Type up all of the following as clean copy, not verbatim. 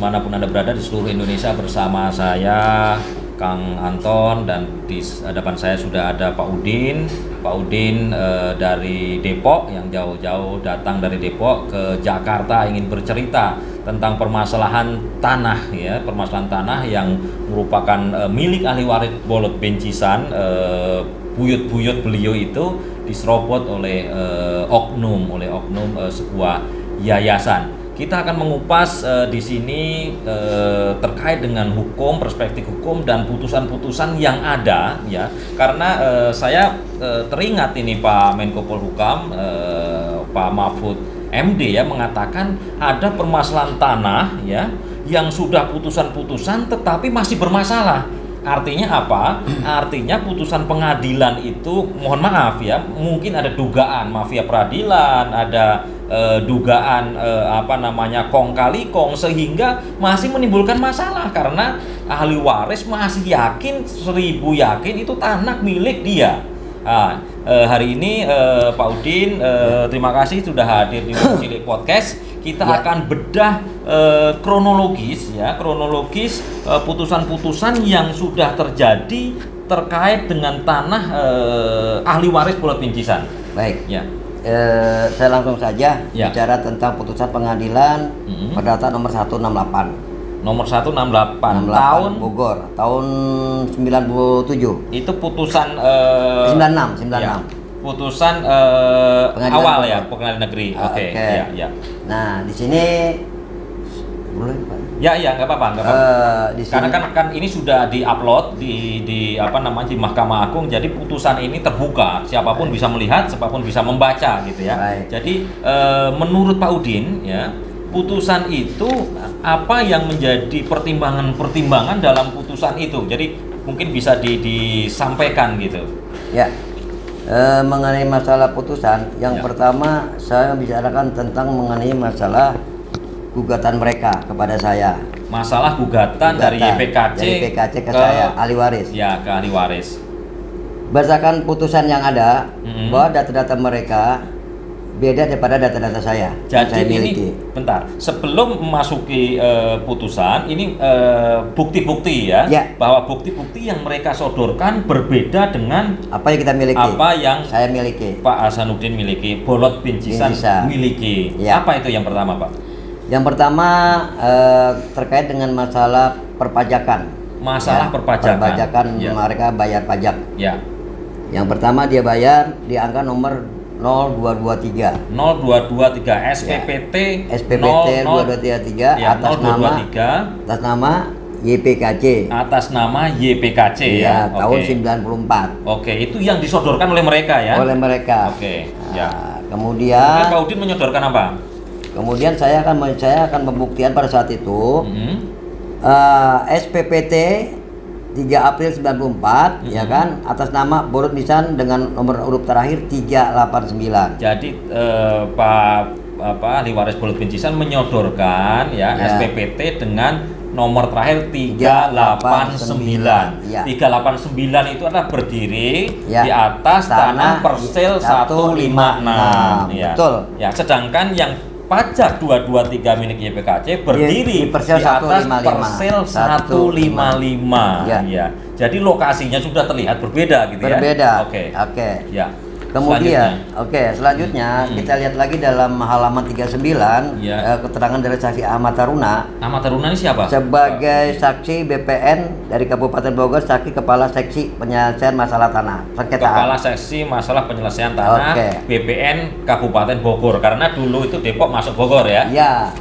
dimanapun Anda berada di seluruh Indonesia, bersama saya Kang Anton, dan di hadapan saya sudah ada Pak Udin. Pak Udin dari Depok, yang jauh-jauh datang dari Depok ke Jakarta ingin bercerita tentang permasalahan tanah, ya, permasalahan tanah yang merupakan milik ahli waris Bolot Bencisan. Buyut-buyut beliau itu diserobot oleh oknum sebuah yayasan. Kita akan mengupas di sini terkait dengan hukum, perspektif hukum dan putusan-putusan yang ada, ya. Karena saya teringat ini Pak Menko Polhukam, Pak Mahfud MD, ya, mengatakan ada permasalahan tanah, ya, yang sudah putusan-putusan tetapi masih bermasalah. Artinya apa? Artinya putusan pengadilan itu, mohon maaf ya, mungkin ada dugaan mafia peradilan, ada dugaan kong kali kong, sehingga masih menimbulkan masalah karena ahli waris masih yakin, 1000 yakin itu tanah milik dia. Nah, hari ini Pak Udin, terima kasih sudah hadir di Cilik Podcast. Kita akan bedah kronologis putusan-putusan yang sudah terjadi terkait dengan tanah ahli waris Bolot Bencisan. Baik. Ya. Saya langsung saja bicara tentang putusan pengadilan Perdata nomor 168. Nomor 168 tahun Bogor, tahun 97. Itu putusan 96. Ya. Putusan awal Bogor. Ya, pengadilan negeri. Oke. Ya. Nah, di sini boleh Pak? Ya, nggak apa-apa. Karena kan ini sudah diupload di Mahkamah Agung, jadi putusan ini terbuka, siapapun bisa melihat, siapapun bisa membaca, gitu ya. Baik. Jadi menurut Pak Udin, ya, putusan itu apa yang menjadi pertimbangan dalam putusan itu? Jadi mungkin bisa disampaikan gitu. Ya. Mengenai masalah putusan, yang pertama saya bicarakan tentang mengenai masalah gugatan mereka kepada saya. Masalah gugatan dari YPKC ke saya, ahli waris. Ya, ke ahli waris. Berdasarkan putusan yang ada, bahwa data-data mereka beda daripada data-data saya. Jadi saya ini, bentar, sebelum memasuki putusan, ini bukti-bukti ya, bahwa bukti-bukti yang mereka sodorkan berbeda dengan apa yang kita miliki, apa yang saya miliki, Pak Hasanuddin miliki, Bolot Bencisan miliki. Apa itu yang pertama, Pak? Yang pertama terkait dengan masalah perpajakan. Masalah perpajakan. Mereka bayar pajak. Ya. Yang pertama dia bayar di angka nomor 0223 SPPT 0233 atas nama YPKC. Atas nama YPKC ya, tahun 94. Oke, itu yang disodorkan oleh mereka ya? Oleh mereka. Oke. Kemudian Pak Udin menyodorkan apa? Kemudian saya akan membuktikan pada saat itu SPPT 3 April 94 ya kan, atas nama Bolot Bencisan dengan nomor urut terakhir 389. Jadi ahli waris Bolot Bencisan menyodorkan SPPT dengan nomor terakhir 389. 389 itu adalah berdiri di atas tanah Persel 156. Betul. Ya, sedangkan yang pajak 223 milik YPKC berdiri di atas Persel 155. Ya. Jadi lokasinya sudah terlihat berbeda gitu ya. Berbeda. Oke. Ya. Kemudian selanjutnya kita lihat lagi dalam halaman 39 keterangan dari saksi Ahmad Taruna. Ahmad Taruna ini siapa? Sebagai saksi BPN dari Kabupaten Bogor, saksi kepala seksi penyelesaian masalah tanah sengketaan. Kepala seksi masalah penyelesaian tanah BPN Kabupaten Bogor, karena dulu itu Depok masuk Bogor ya. Ya.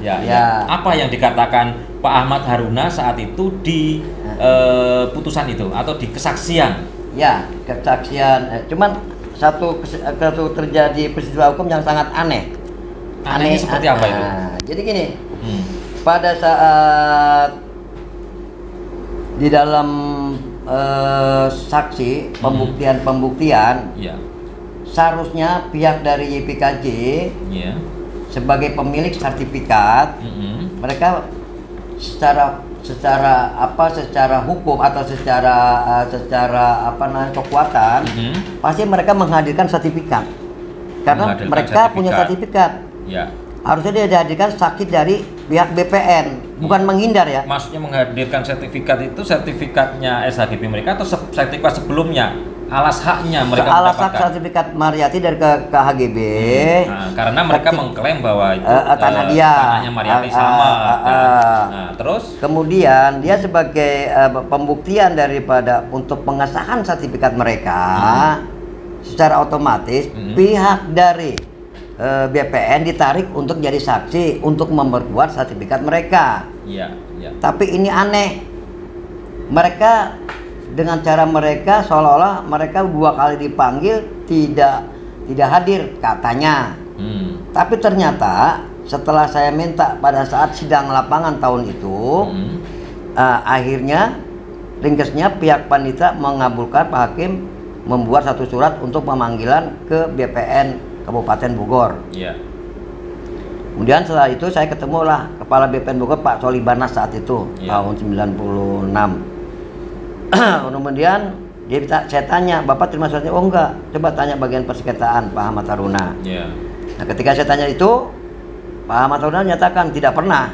Apa yang dikatakan Pak Ahmad Taruna saat itu di putusan itu atau di kesaksian? Ya, kesaksian. Cuman satu terjadi peristiwa hukum yang sangat aneh. Aneh seperti apa itu? Jadi gini, pada saat di dalam saksi pembuktian, seharusnya pihak dari YPKC sebagai pemilik sertifikat, mereka secara hukum atau secara kekuatan pasti mereka menghadirkan sertifikat karena mereka punya sertifikat. Harusnya dia dihadirkan saksi dari pihak BPN bukan menghindar ya. Maksudnya menghadirkan sertifikat itu sertifikatnya SHGB mereka atau sertifikat sebelumnya? Alas haknya mereka alas hak mendapatkan sertifikat Mariyati dari KHGB. Nah, karena mereka mengklaim bahwa itu tanah dia, tanahnya Mariyati sama. Nah, terus kemudian dia sebagai pembuktian daripada untuk pengesahan sertifikat mereka, secara otomatis pihak dari BPN ditarik untuk jadi saksi untuk memperkuat sertifikat mereka. Iya, iya. Tapi ini aneh, mereka dengan cara mereka seolah-olah mereka 2 kali dipanggil tidak hadir katanya. Tapi ternyata setelah saya minta pada saat sidang lapangan tahun itu, akhirnya ringkesnya pihak panitia mengabulkan Pak Hakim membuat satu surat untuk pemanggilan ke BPN Kabupaten Bogor. Iya. Kemudian setelah itu saya ketemulah Kepala BPN Bogor Pak Solibanas saat itu, tahun 96. Kemudian saya tanya, Bapak terima suratnya? Oh enggak, coba tanya bagian persengketaan Pak Ahmad Taruna. Nah ketika saya tanya itu, Pak Ahmad Taruna nyatakan tidak pernah.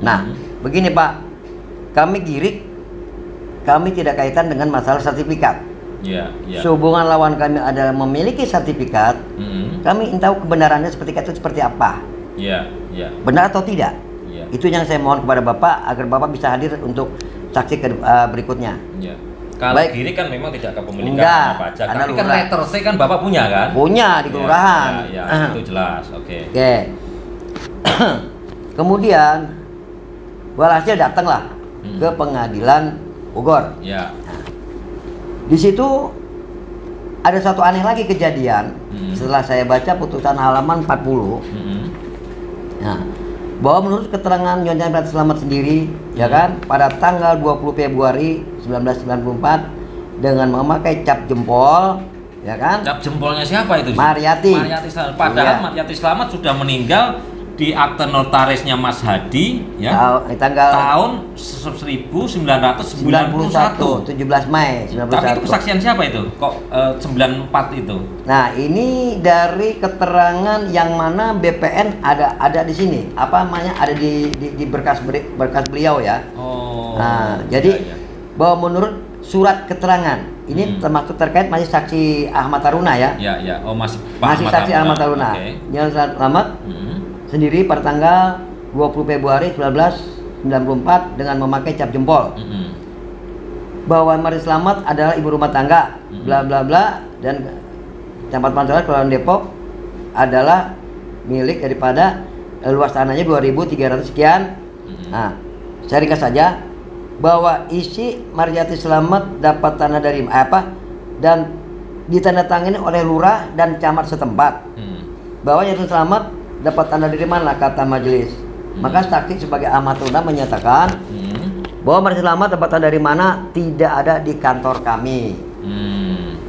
Nah begini Pak, kami girik, kami tidak kaitan dengan masalah sertifikat. Sehubungan lawan kami adalah memiliki sertifikat, kami ingin tahu kebenarannya sertifikat itu seperti apa. Benar atau tidak? Itu yang saya mohon kepada Bapak agar Bapak bisa hadir untuk saksi berikutnya. Kalau girik kan memang tidak kepemilikan pajak. Tapi kan letter C kan Bapak punya kan? Punya di kelurahan. Itu jelas. Oke. Kemudian walhasil datanglah ke pengadilan Bogor. Nah, di situ ada satu aneh lagi kejadian. Setelah saya baca putusan halaman 40. Nah, bahwa menurut keterangan Nyonya Mariyati Slamet sendiri, ya kan, pada tanggal 20 Februari 1994 dengan memakai cap jempol, ya kan? Cap jempolnya siapa itu? Mariyati. Mariyati Slamet. Padahal Mariyati Slamet sudah meninggal di akte notarisnya Mas Hadi, ya. Tahun 1991. 17 Mei 91. Tapi itu kesaksian siapa itu? Kok 94 itu? Nah, ini dari keterangan yang mana BPN ada di sini. Apa namanya? Ada di berkas beliau ya. Nah, jadi bahwa menurut surat keterangan ini termasuk terkait masih saksi Ahmad Taruna ya. Masih saksi Ahmad Taruna. Yang selamat sendiri pada tanggal 20 Februari 1994 dengan memakai cap jempol. Bahwa Mariyati Slamet adalah ibu rumah tangga, bla bla bla, dan Tempat Pancoran Kelurahan Depok adalah milik daripada luas tanahnya 2.300 sekian. Nah, saya ringkas saja bahwa isi Mariyati Slamet dapat tanah dari dan ditandatangani oleh lurah dan camat setempat. Bahwa Mariyati Slamet dapat tanah dari mana kata majelis. Maka saksi sebagai Ahmad Taruna menyatakan bahwa Mariyati Slamet dapat tanah dari mana tidak ada di kantor kami.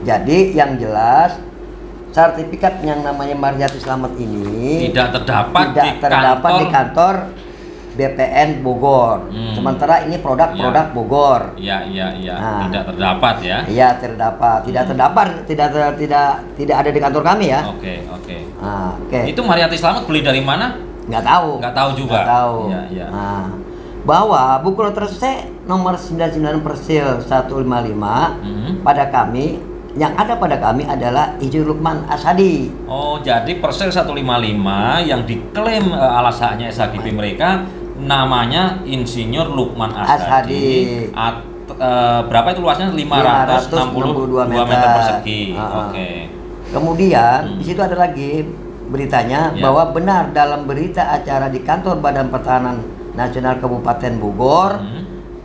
Jadi yang jelas sertifikat yang namanya Mariyati Slamet ini tidak terdapat di kantor BPN Bogor. Sementara ini produk Bogor. Nah, tidak terdapat ya. Iya, terdapat. Tidak ada di kantor kami ya. Oke. Nah, Itu Mariyati Slamet beli dari mana? Nggak tahu. Nggak tahu juga. Nggak tahu. Nah, bahwa buku notaris C nomor 99 persil 155 pada kami, yang ada pada kami adalah Insinyur Lukman Ashadi. Oh, jadi persil 155 yang diklaim alas haknya SHGB mereka namanya Insinyur Lukman Ashadi. Berapa itu luasnya? 562 meter persegi. Oke. Kemudian di situ ada lagi beritanya bahwa benar dalam berita acara di kantor Badan Pertahanan Nasional Kabupaten Bogor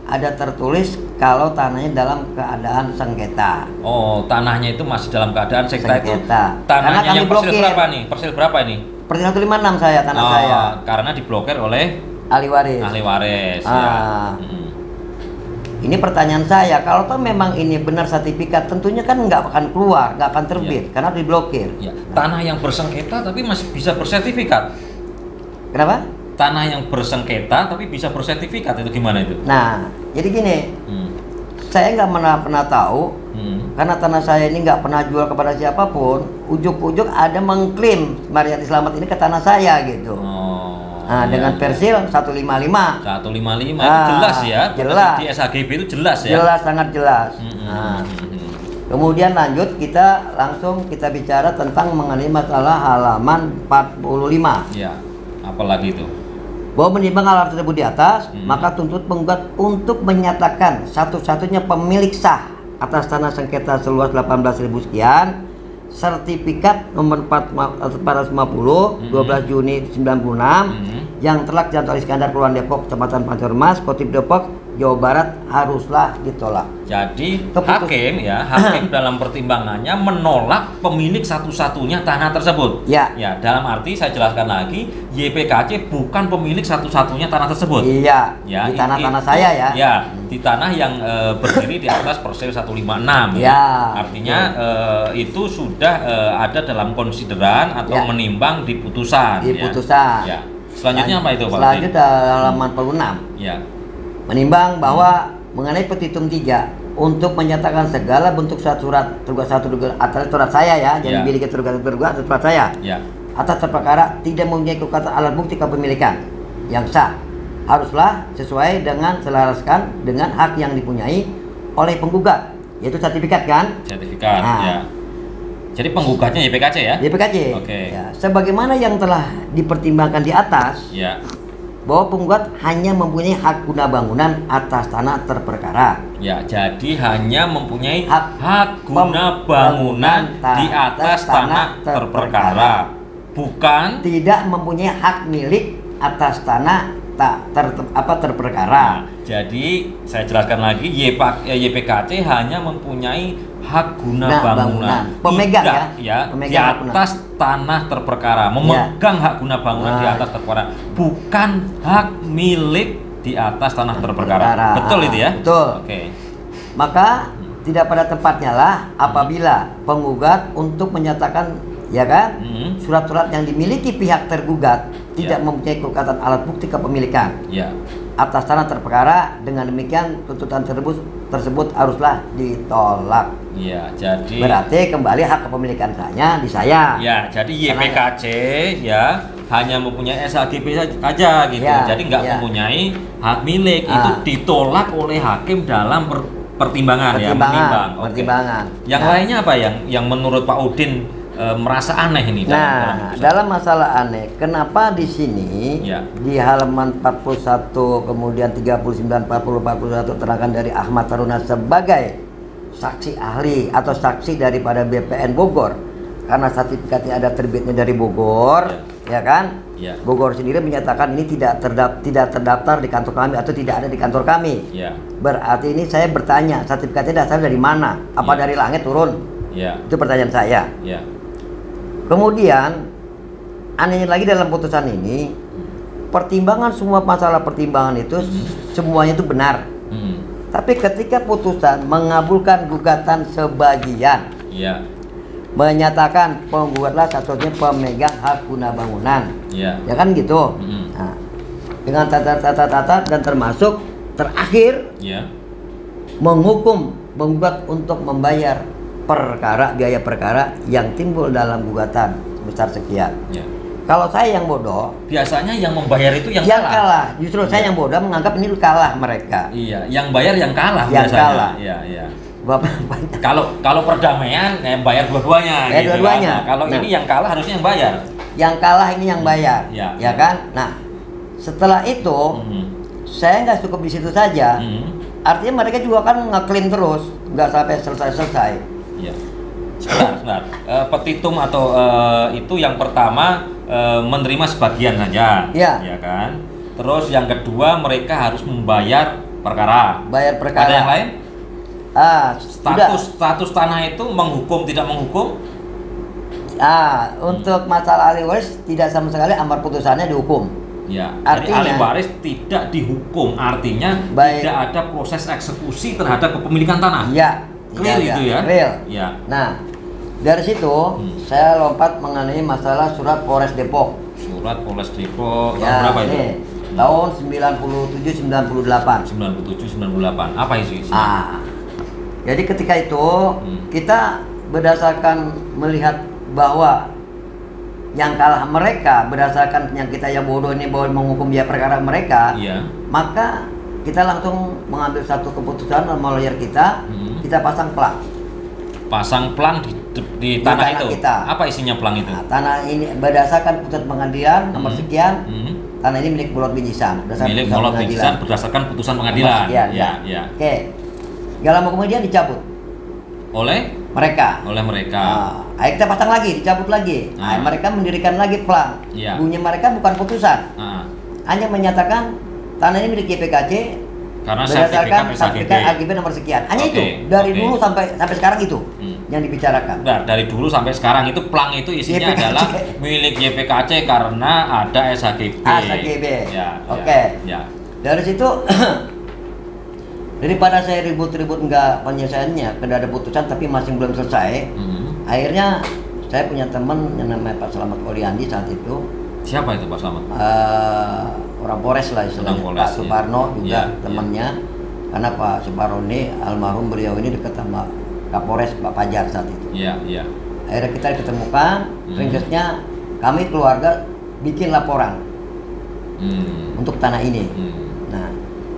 ada tertulis kalau tanahnya dalam keadaan sengketa. Oh, tanahnya itu masih dalam keadaan sengketa. Itu Tanahnya tanahnya yang persil blokir. berapa nih? Persil berapa ini? Persil 156 saya, tanah saya. Karena diblokir oleh ahli waris. Ya. Ini pertanyaan saya, kalau toh memang ini benar sertifikat, tentunya kan nggak akan keluar, nggak akan terbit, karena diblokir. Tanah yang bersengketa tapi masih bisa bersertifikat. Kenapa? Tanah yang bersengketa tapi bisa bersertifikat, itu gimana itu? Nah, jadi gini, saya nggak pernah tahu, karena tanah saya ini nggak pernah jual kepada siapapun. Ujuk-ujuk ada mengklaim Mariyati Slamet ini ke tanah saya gitu. Nah, dengan persil 155. 155 itu jelas ya. Jelas. Di SHGB itu jelas ya. Jelas, sangat jelas. Nah, kemudian lanjut kita bicara tentang mengenai masalah halaman 45. Ya. Apalagi itu? Bahwa menimbang hal tersebut di atas, maka tuntut penggugat untuk menyatakan satu-satunya pemilik sah atas tanah sengketa seluas 18.000 sekian, sertifikat nomor 450 12 Juni 96 yang telah Janto Iskandar Kelurahan Depok, Kecamatan Pancur Mas, Kotip Depok, Jawa Barat haruslah ditolak. Jadi hakim dalam pertimbangannya menolak pemilik satu-satunya tanah tersebut. Ya. Ya, dalam arti saya jelaskan lagi, YPKC bukan pemilik satu-satunya tanah tersebut. Iya. Ya, di tanah-tanah saya ya. Ya, di tanah yang berdiri di atas Persil 156. Ya. Artinya itu sudah ada dalam konsideran atau menimbang di putusan. Di putusan. Ya. Selanjutnya apa itu, Pak? Selanjutnya halaman 46. Ya. Menimbang bahwa mengenai petitum 3 untuk menyatakan segala bentuk surat atas surat saya ya, jadi miliki tergugat atas surat saya atas perkara tidak mempunyai kekuatan alat bukti kepemilikan yang sah, haruslah sesuai dengan selaraskan dengan hak yang dipunyai oleh penggugat, yaitu sertifikat kan? Sertifikat. Ya. Jadi penggugatnya YPKC ya? YPKC. Oke. Ya, sebagaimana yang telah dipertimbangkan di atas. Ya. Bahwa penggugat hanya mempunyai hak guna bangunan atas tanah terperkara. Ya, jadi hanya mempunyai hak guna bangunan di atas tanah terperkara. Bukan tidak mempunyai hak milik atas tanah terperkara. Nah, jadi saya jelaskan lagi, YPKC hanya mempunyai hak guna bangunan. Pemegang di atas tanah terperkara, memegang hak guna bangunan di atas terperkara, bukan hak milik di atas tanah terperkara. Betul itu ya? Betul. Oke. Maka tidak pada tempatnya lah apabila penggugat untuk menyatakan surat-surat yang dimiliki pihak tergugat tidak mempunyai kekuatan alat bukti kepemilikan atas tanah terperkara. Dengan demikian tuntutan tersebut haruslah ditolak. Ya, jadi berarti kembali hak kepemilikan di saya. Ya, jadi YPKC hanya mempunyai SHGB saja gitu. Jadi nggak mempunyai hak milik. Itu ditolak oleh hakim dalam pertimbangan. Pertimbangan. Yang lainnya apa yang menurut Pak Udin merasa aneh ini? Dalam masalah aneh, kenapa di sini di halaman 41 kemudian 39 40 41 terangkan dari Ahmad Taruna sebagai saksi ahli atau saksi daripada BPN Bogor, karena sertifikatnya ada terbitnya dari Bogor, Bogor sendiri menyatakan ini tidak terdaftar di kantor kami atau tidak ada di kantor kami. Berarti ini saya bertanya, sertifikatnya dasar dari mana? Apa dari langit turun? Itu pertanyaan saya. Kemudian anehnya lagi dalam putusan ini, pertimbangan semua masalah pertimbangan itu semuanya itu benar. Tapi ketika putusan mengabulkan gugatan sebagian, menyatakan penggugatlah satu-satunya pemegang hak guna bangunan, ya kan gitu. Nah, dengan tata dan termasuk terakhir menghukum penggugat untuk membayar biaya perkara yang timbul dalam gugatan sebesar sekian. Kalau saya yang bodoh, biasanya yang membayar itu yang kalah. Justru saya yang bodoh menganggap ini kalah mereka. Iya, yang bayar yang kalah yang biasanya. Kalah. Iya. Kalau perdamaian bayar dua-duanya. Dua-duanya. Kalau ini yang kalah harusnya yang bayar. Yang kalah ini yang bayar, ya kan? Nah, setelah itu saya nggak cukup di situ saja. Artinya mereka juga kan ngeklaim terus, nggak sampai selesai. Ya. Sebentar. Petitum atau itu yang pertama menerima sebagian saja, ya kan. Terus yang kedua mereka harus membayar perkara. Bayar perkara. Ada yang lain? Status tanah itu menghukum tidak menghukum? Untuk masalah ahli waris tidak sama sekali amar putusannya dihukum. Ya, artinya ahli waris tidak dihukum, artinya tidak ada proses eksekusi terhadap kepemilikan tanah. Iya. Clear itu ya? Real. Ya. Nah, dari situ saya lompat mengenai masalah surat Polres Depok. Surat Polres Depok tahun berapa itu? Tahun 97-98. 97-98. Apa isinya? Jadi ketika itu kita berdasarkan melihat bahwa yang kalah mereka berdasarkan yang kita yang bodoh ini bahwa menghukum dia perkara mereka, maka kita langsung mengambil satu keputusan sama lawyer kita, kita pasang pelang. Pasang pelang di tanah itu. Kita. Apa isinya pelang itu? Nah, tanah ini berdasarkan putusan pengadilan nomor sekian. Tanah ini milik Bolot bin Ihsan. Milik Bolot bin Ihsan berdasarkan putusan pengadilan. Ya. Oke. Gak lama kemudian dicabut. Oleh mereka. Ayo kita pasang lagi, dicabut lagi. Mereka mendirikan lagi pelang. Bunyi mereka bukan putusan. Hanya menyatakan tanah ini milik YPKC karena berdasarkan sertifikat AGB nomor sekian. Hanya itu. Dari dulu sampai sekarang itu yang dibicarakan. Dari dulu sampai sekarang itu pelang itu isinya YPKC. adalah milik YPKC karena ada SHGB. Oke. Dari situ daripada saya ribut-ribut enggak penyelesaiannya, kada ada putusan tapi masih belum selesai. Akhirnya saya punya teman yang namanya Pak Slamet Oliandi saat itu. Siapa itu Pak Slamet? Orang Polres lah istilahnya. Pak Suparno juga temannya. Karena Pak Suparno ini almarhum, beliau ini dekat sama Kapolres Pak Fajar saat itu. Akhirnya kita ketemukan, ringkasnya kami keluarga bikin laporan untuk tanah ini. Nah,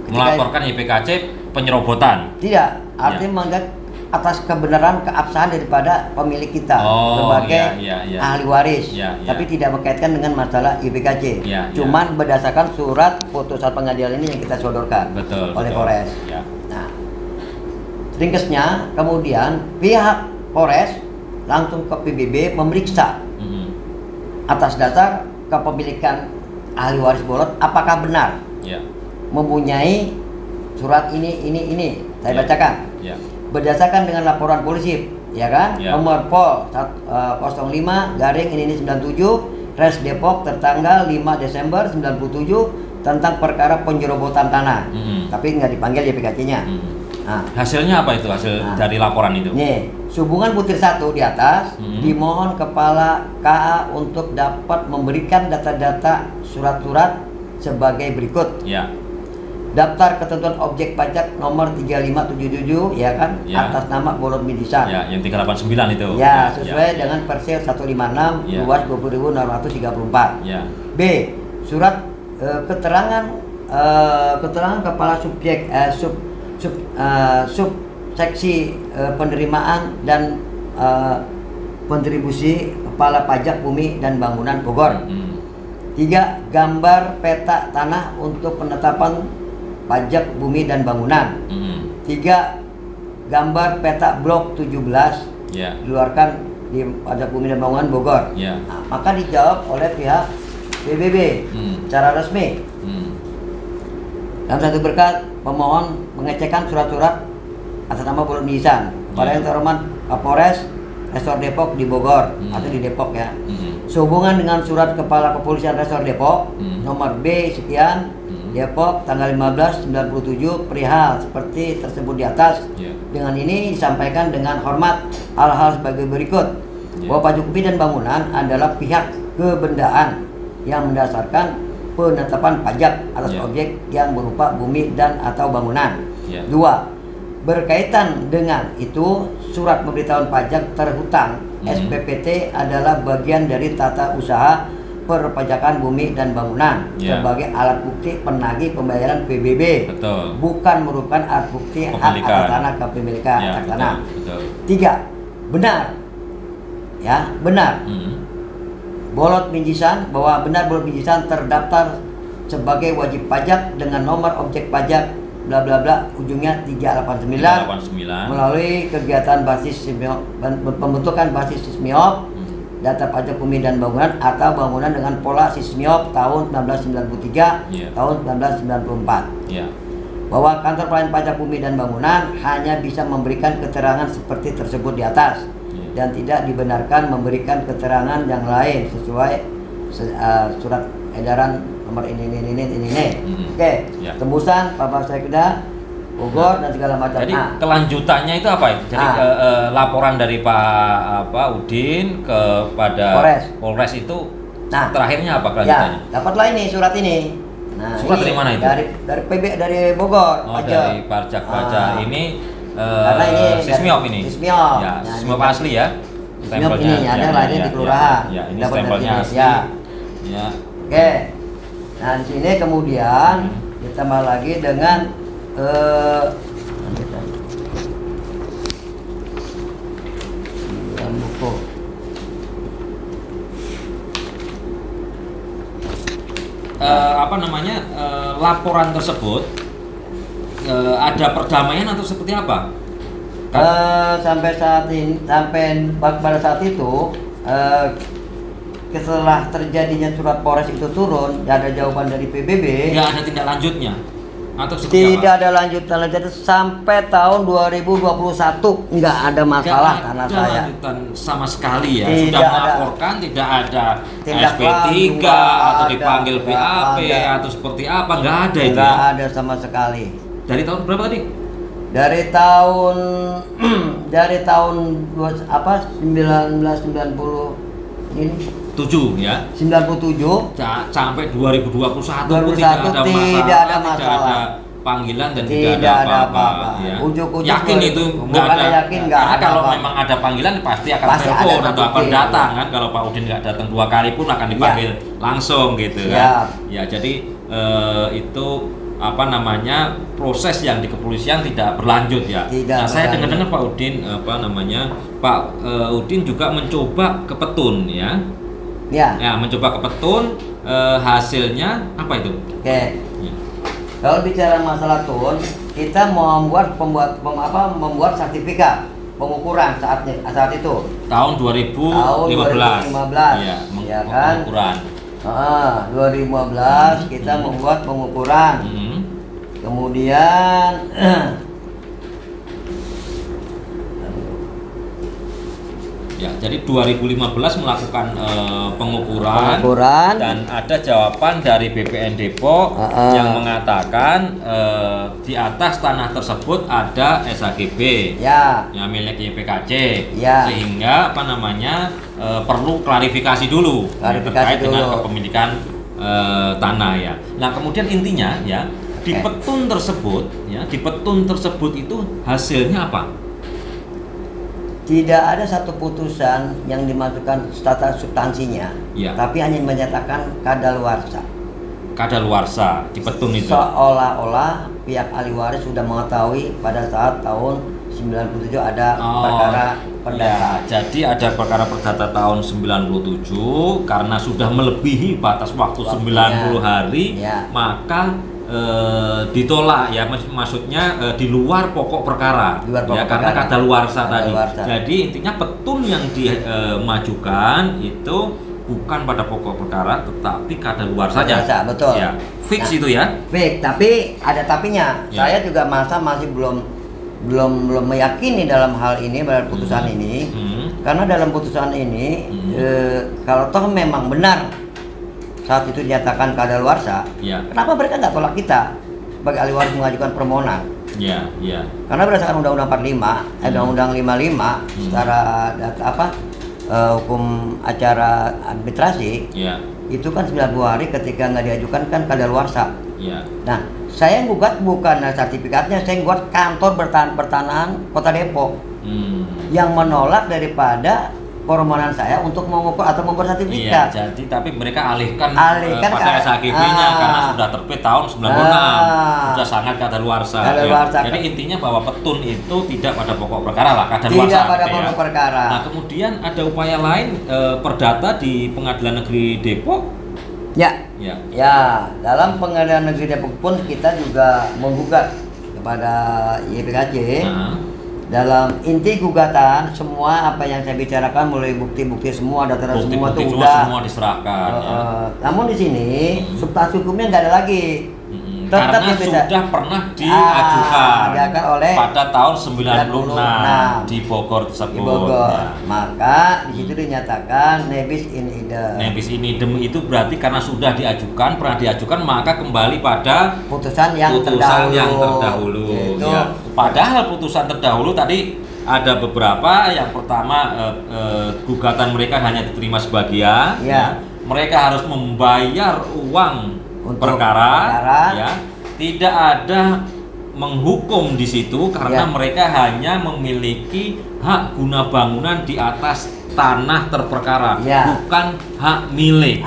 melaporkan YPKC penyerobotan? Tidak, artinya menganggap atas kebenaran keabsahan daripada pemilik kita sebagai ahli waris, tapi tidak berkaitan dengan masalah YPKC. Cuman berdasarkan surat putusan pengadilan ini yang kita sodorkan oleh Polres. Nah, ringkasnya kemudian pihak Polres langsung ke PBB memeriksa atas dasar kepemilikan ahli waris Bolot apakah benar mempunyai surat ini saya bacakan. Berdasarkan dengan laporan polisi, nomor Pol 05/ini97 Res Depok tertanggal 5 Desember 97 tentang perkara penyerobotan tanah. Tapi nggak dipanggil YPKC-nya. Nah, hasilnya apa itu dari laporan itu? Nih, Hubungan Butir 1 di atas dimohon Kepala KA untuk dapat memberikan data-data surat-surat sebagai berikut. Daftar ketentuan objek pajak nomor 3577 atas nama Bolot bin Ihsan. Yang 389 itu. Sesuai dengan Persil 156 luas 20.634. B. Surat keterangan kepala subjek subseksi penerimaan dan kontribusi Kepala Pajak Bumi dan Bangunan Bogor. 3. Gambar peta tanah untuk penetapan pajak bumi dan bangunan. 3. Gambar peta blok 17 dikeluarkan di pajak bumi dan bangunan Bogor. Nah, maka dijawab oleh pihak PBB secara resmi. Dalam satu berkat pemohon mengecekkan surat-surat atas nama Bolot bin Ihsan pada yang terhormat Kapolres Resor Depok di Bogor atau di Depok sehubungan dengan surat Kepala Kepolisian Resor Depok nomor B sekian Depok tanggal 15/97 perihal seperti tersebut di atas. Dengan ini disampaikan dengan hormat hal-hal sebagai berikut. Bahwa pajak bumi dan bangunan adalah pihak kebendaan yang mendasarkan penetapan pajak atas objek yang berupa bumi dan atau bangunan. 2. Berkaitan dengan itu, surat pemberitahuan pajak terhutang SPPT adalah bagian dari tata usaha perpajakan bumi dan bangunan sebagai alat bukti penagih pembayaran PBB. Bukan merupakan alat bukti hak atas tanah kepemilikan atas tanah. 3. Benar. Benar. Bolot bin Ihsan bahwa benar Bolot bin Ihsan terdaftar sebagai wajib pajak dengan nomor objek pajak bla bla bla ujungnya 389 melalui kegiatan basis pembentukan basis Sismiop data pajak bumi dan bangunan atau bangunan dengan pola Sismiop tahun 1993 tahun 1994. Bahwa kantor pelayanan pajak bumi dan bangunan hanya bisa memberikan keterangan seperti tersebut di atas dan tidak dibenarkan memberikan keterangan yang lain sesuai surat edaran nomor ini. Oke, tembusan Bapak Sekda Bogor dan segala macam. Jadi kelanjutannya itu apa? Jadi laporan dari Pak Udin kepada Polres itu terakhirnya apa kelanjutannya? Dapatlah ini surat ini. Surat dari mana itu? Dari PB dari Bogor. Dari pajak ini karena ini Sismiop ini. Sismiop. Sismiop asli ya. Stempelnya ini ada lahirnya di kelurahan. Ya, ini Dapat stempelnya dari asli. sini. Ya. Oke. Nah, di sini kemudian ditambah lagi dengan buku. Apa namanya, laporan tersebut ada perdamaian atau seperti apa? Sampai saat ini, pada saat itu setelah terjadinya surat Polres itu turun, ada jawaban dari PBB. Nggak ada tindak lanjutnya atau seperti Tidak apa? ada lanjutan sampai tahun 2021 nggak ada masalah Nggak karena ada saya lanjutan sama sekali ya. Tidak Sudah ada. melaporkan, tidak ada Tindak SP3 lanjut, atau ada. dipanggil Nggak BAP ada. atau seperti apa, nggak ada itu nggak ya. ada sama sekali. Dari tahun berapa tadi? Dari tahun dari tahun 1990 ini 7 ya. 97 Sampai 2021 pun 2021 tidak ada masalah. tidak ada panggilan dan Tidak tidak ada ada apa-apa. apa-apa. Ya. Ujuk-ujuk Yakin itu nggak bukan ada. yakin, nggak Karena ada kalau apa-apa. memang ada panggilan pasti akan Pasti ada telepon atau akan terbukti. datang kan. Kalau Pak Udin nggak datang 2 kali pun akan dipanggil langsung gitu Siap. kan. Ya jadi itu apa namanya, proses yang di kepolisian tidak berlanjut ya. Tidak Nah saya berlanjut. dengar-dengar Pak Udin apa namanya, Pak Udin juga mencoba ke Petun ya. ya. Ya, mencoba ke Petun, hasilnya apa itu? Oke. Ya. Kalau bicara masalah tun, kita mau membuat sertifikat pengukuran saat itu. Tahun 2015. Iya, Ya, kan? pengukuran. 2015 kita membuat pengukuran. Hmm. Kemudian Ya, jadi 2015 melakukan pengukuran dan ada jawaban dari BPN Depok yang mengatakan di atas tanah tersebut ada SHGB ya, yang milik YPKC, Ya. sehingga apa namanya perlu klarifikasi dulu terkait dengan kepemilikan tanah ya. Nah kemudian intinya ya di petun tersebut ya, di petun tersebut itu hasilnya apa? tidak ada satu putusan yang dimasukkan status substansinya, Ya. tapi hanya menyatakan kadaluarsa. Kadaluarsa di petun itu. Seolah-olah pihak ahli waris sudah mengetahui pada saat tahun 97 ada perkara perdata. Ya, jadi ada perkara perdata tahun 97 karena sudah melebihi batas waktu 90 hari, Ya. maka ditolak ya, maksudnya di luar pokok perkara. Di luar pokok ya karena perkara. kadaluarsa tadi. Kadaluarsa. Jadi intinya petun yang dimajukan itu bukan pada pokok perkara tetapi kadaluarsa saja. Kadaluarsa, betul. Ya, fix Nah, itu ya. Fix, tapi ada tapinya. Ya. Saya juga masih belum meyakini dalam hal ini, dalam putusan ini. Karena dalam putusan ini kalau toh memang benar saat itu dinyatakan kadaluarsa, Ya. kenapa mereka nggak tolak kita sebagai ahli waris mengajukan permohonan? Ya, ya. Karena berdasarkan Undang-Undang 45, Undang-Undang 55 secara hukum acara administrasi, Ya. itu kan 90 hari ketika nggak diajukan kan kadaluarsa. Ya. Nah, saya gugat bukan sertifikatnya, saya gugat kantor pertanahan Kota Depok yang menolak daripada permohonan saya untuk mengukur atau membuat Iya, sertifikat. jadi tapi mereka alihkan ke pada SHGB-nya karena sudah terbit tahun 96, sudah sangat kadaluarsa. Kadaluarsa. Ya. Jadi intinya bahwa petun itu tidak pada pokok perkara lah, kadaluarsa. Tidak pada gitu ya. pokok perkara. Nah, kemudian ada upaya lain perdata di Pengadilan Negeri Depok. Ya, Ya. ya, dalam Pengadilan Negeri Depok pun kita juga menggugat kepada YPKC. Nah. Dalam inti gugatan, semua apa yang saya bicarakan mulai bukti-bukti semua, data-data semua itu Bukti-bukti udah semua diserahkan. Ya. Namun di sini substansi hukumnya nggak ada lagi. Karena yang bisa- sudah pernah diajukan diajukan oleh pada tahun 96 di Bogor di tersebut. Bogor. Ya. Maka di situ dinyatakan nebis in idem. Nebis in idem itu berarti karena sudah diajukan, pernah diajukan, maka kembali pada Putusan yang yang terdahulu. terdahulu. Yaitu, Ya. Padahal putusan terdahulu tadi ada beberapa. Yang pertama gugatan mereka hanya diterima sebagian. Ya. Mereka harus membayar uang Untuk perkara. perkara. Ya. Tidak ada menghukum di situ karena mereka hanya memiliki hak guna bangunan di atas tanah terperkara, bukan hak milik.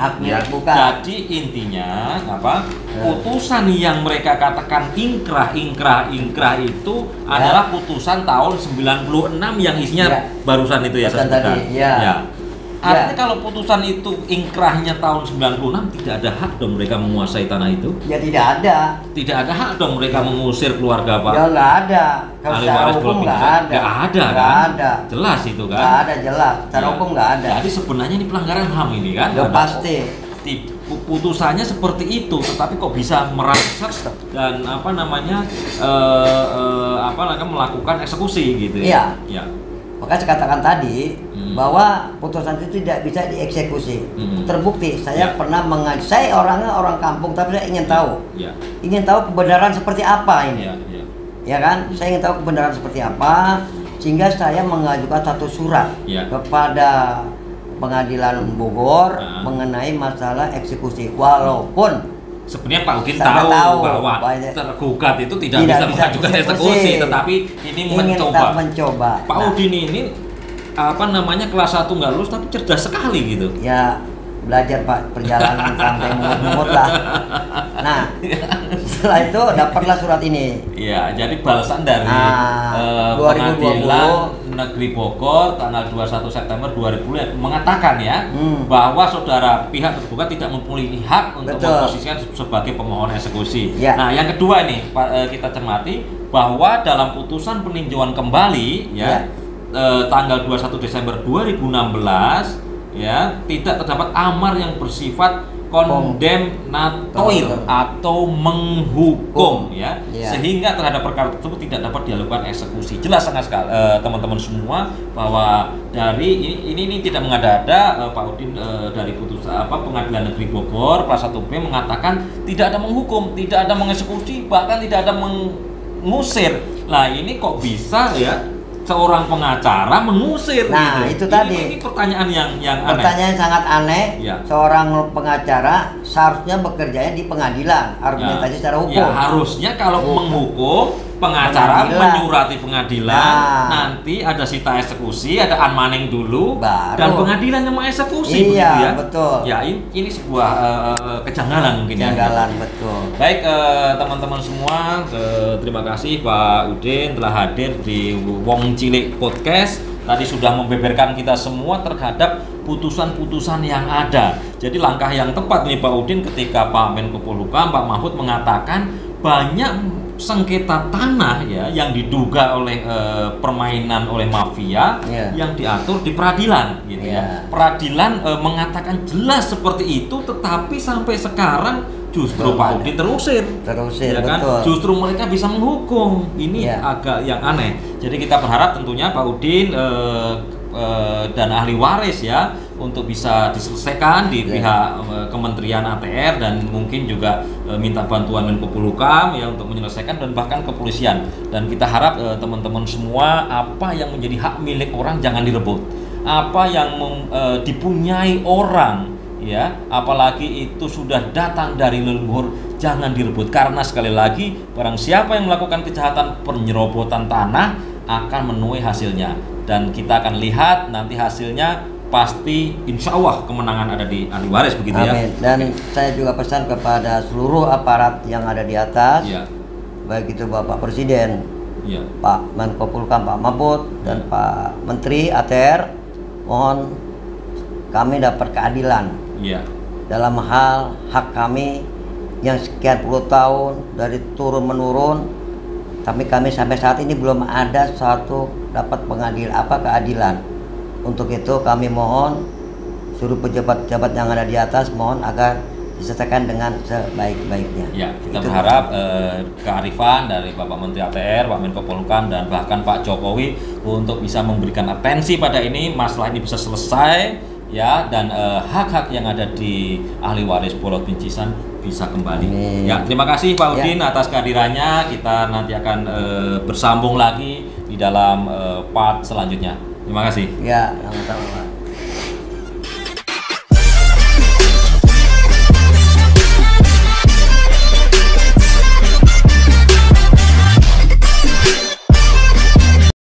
Bukan. Jadi intinya apa? Putusan yang mereka katakan ingkrah itu adalah putusan tahun 96 yang isinya barusan itu ya saya sebutkan. Artinya kalau putusan itu ingkrahnya tahun 96, tidak ada hak dong mereka menguasai tanah itu? Ya tidak ada. Tidak ada hak dong mereka mengusir keluarga Pak? Ya nggak ada. Kalau secara hukum nggak ada. Nggak ada kan? Ada. Jelas itu kan? Nggak ada, jelas. Secara hukum nggak ada. Jadi sebenarnya ini pelanggaran HAM ini kan? Ya pasti. Putusannya seperti itu, tetapi kok bisa merangsek dan melakukan eksekusi gitu ya? Iya. Maka saya katakan tadi bahwa putusan itu tidak bisa dieksekusi. Terbukti saya pernah saya orangnya orang kampung, tapi saya ingin tahu, ingin tahu kebenaran seperti apa ini, ya kan? Saya ingin tahu kebenaran seperti apa, sehingga saya mengajukan satu surat kepada Pengadilan Bogor mengenai masalah eksekusi, walaupun sebenarnya Pak Udin tahu bahwa tergugat itu tidak bisa mengajukan eksekusi, tetapi ini mencoba. Pak Udin ini kelas 1 nggak lulus tapi cerdas sekali gitu. Ya belajar Pak, perjalanan sampai mungut lah. Nah setelah itu dapatlah surat ini. Iya, jadi balasan dari Pengadilan Negeri Bogor tanggal 21 September 2020 mengatakan bahwa saudara pihak tergugat tidak mempunyai hak untuk memposisikan sebagai pemohon eksekusi. Nah yang kedua nih kita cermati bahwa dalam putusan peninjauan kembali tanggal 21 Desember 2016 tidak terdapat amar yang bersifat kondemnatoir atau menghukum sehingga terhadap perkara tersebut tidak dapat dilakukan eksekusi. Jelas sangat sekali teman-teman semua bahwa dari ini tidak mengada-ada Pak Udin dari putusan Pengadilan Negeri Bogor kelas 1B mengatakan tidak ada menghukum, tidak ada mengeksekusi, bahkan tidak ada mengusir. Nah ini kok bisa seorang pengacara mengusir? Nah gitu. Itu tadi. Ini pertanyaan yang aneh. Pertanyaan sangat aneh. Seorang pengacara seharusnya bekerjanya di pengadilan, argumentasi secara hukum. Ya harusnya kalau menghukum pengacara menyurati pengadilan, nanti ada sita eksekusi, ada unmanning dulu, dan pengadilan yang mengeksekusi. Iya, betul. Ya ini sebuah kejanggalan mungkin. Kejanggalan, betul. Baik teman-teman semua, terima kasih Pak Udin telah hadir di Wong Cilik Podcast. Tadi sudah membeberkan kita semua terhadap putusan-putusan yang ada. Jadi langkah yang tepat nih Pak Udin ketika Pak Menko Polhukam, Pak Mahfud mengatakan banyak sengketa tanah yang diduga oleh permainan oleh mafia yang diatur di peradilan gitu Peradilan mengatakan jelas seperti itu, tetapi sampai sekarang justru Pak Udin terusir kan? Justru mereka bisa menghukum. Ini agak yang aneh. Jadi kita berharap tentunya Pak Udin dan ahli waris untuk bisa diselesaikan di pihak Kementerian ATR dan mungkin juga minta bantuan Menko Polhukam untuk menyelesaikan dan bahkan kepolisian. Dan kita harap teman-teman semua, apa yang menjadi hak milik orang jangan direbut. Apa yang dipunyai orang apalagi itu sudah datang dari leluhur, jangan direbut, karena sekali lagi barang siapa yang melakukan kejahatan penyerobotan tanah akan menuai hasilnya, dan kita akan lihat nanti hasilnya pasti insya Allah kemenangan ada di ahli waris begitu. Amin. Dan saya juga pesan kepada seluruh aparat yang ada di atas, baik itu Bapak Presiden, Pak Menko Polhukam, Pak Mahfud, dan Pak Menteri ATR, mohon kami dapat keadilan dalam hal hak kami yang sekian puluh tahun dari turun menurun, tapi kami sampai saat ini belum ada satu dapat keadilan. Untuk itu kami mohon seluruh pejabat-pejabat yang ada di atas, mohon agar diselesaikan dengan sebaik-baiknya. Kita berharap kearifan dari Bapak Menteri ATR, Pak Menko Polhukam, dan bahkan Pak Jokowi untuk bisa memberikan atensi pada ini, masalah ini bisa selesai dan hak-hak yang ada di ahli waris Pulau Pincisan bisa kembali. Terima kasih Pak Udin atas kehadirannya. Kita nanti akan bersambung lagi di dalam part selanjutnya. Terima kasih. Sama-sama.